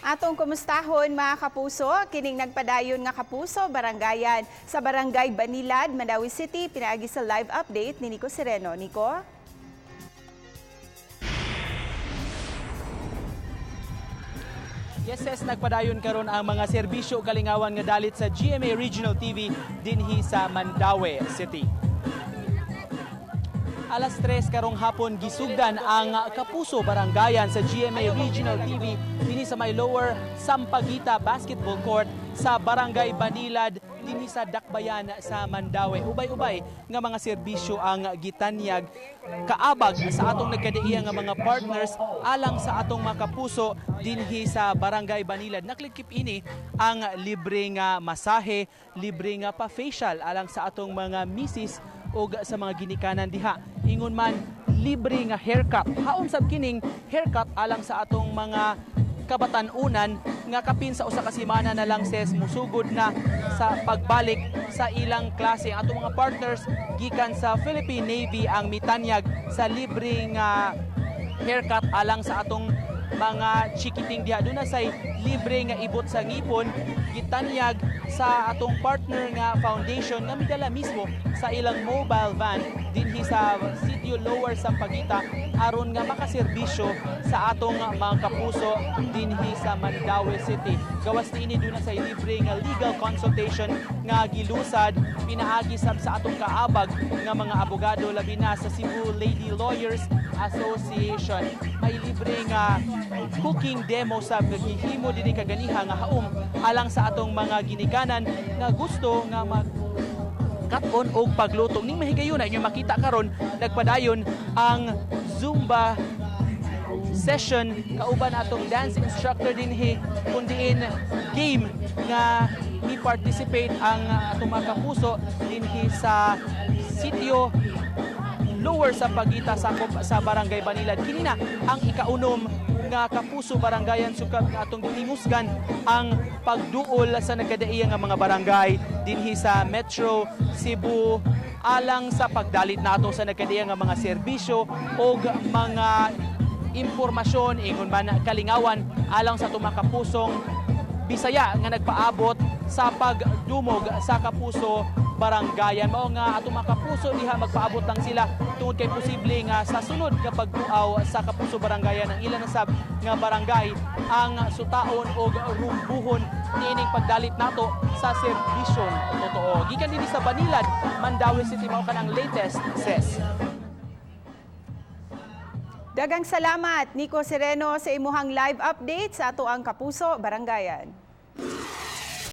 Atong kumustahon mga kapuso, kining nagpadayon nga kapuso, barangayan sa Barangay Banilad, Mandawi City, pinaagi sa live update ni Nico Sereno. Nico? Yes, nagpadayon karon ang mga serbisyo kalingawan nga dalit sa GMA Regional TV dinhi sa Mandawi City. Alas 3 karong hapon gisugdan ang Kapuso Barangayan sa GMA Regional TV dinhi sa may Lower Sampaguita Basketball Court sa Barangay Banilad dinhi sa Dakbayan sa Mandawi. Ubay-ubay nga mga serbisyo ang gitanyag kaabag sa atong nagkadaiya nga mga partners alang sa atong mga kapuso dinhi sa Barangay Banilad. Naklikip ini ang libre nga masahe, libre nga pa-facial alang sa atong mga misis o sa mga ginikanan diha. Ingon man libre nga haircut. Haon sab kining haircut alang sa atong mga kabatan-unan nga kapin sa usa ka semana na lang ses musugod na sa pagbalik sa ilang klase. Ang atong mga partners gikan sa Philippine Navy ang mitanyag sa libre nga haircut alang sa atong mga chikiting diha. Doon na say libre nga ibot sa ngipon gitanyag sa atong partner nga foundation nga midala mismo sa ilang mobile van dinhi sa Sitio Lower Sampaguita aron nga makaserbisyo sa atong mga kapuso dinhi sa Mandawi City. Gawas niini doon na sa libre nga legal consultation nga gilusad pinaagi sab sa atong kaabag nga mga abogado labi na sa Cebu Lady Lawyers Association. May libre nga cooking demo sab nga gihimo dinhi kaganiha nga haom alang sa atong mga ginikanan nga gusto nga katon og pagluto. Ning mahigayon na inyo makita karon nagpadayon ang Zumba session kauban atong dance instructor dinhi kundiin game nga mi-participate ang atong mga kapuso dinhi sa sitio Lower Sampaguita sakop sa Barangay Banilad. Kini na ang ikaunom nga Kapuso Barangayan sukad nga atong gitingusgan ang pagduol sa nagkadaiya nga mga barangay dinhi sa Metro Cebu alang sa pagdalit nato sa nagkadaiya nga mga serbisyo o mga impormasyon ingon man kalingawan alang sa atong mga kapusong Bisaya nga nagpaabot sa pagdumog sa Kapuso Barangayan. Mao nga atong mga kapuso diha magpaabot lang sila tungod kay posible nga sa sunod kapag tuaw sa Kapuso Barangayan ang ilang sab nga barangay ang sutaon og rumbuhon niining pagdalit nato sa serbisyon totoo. Gikan dinhi sa Banilad, Mandawi City mao kanang latest ses. Dagang salamat Nico Sereno sa imuhang live update sa ato ang Kapuso Barangayan.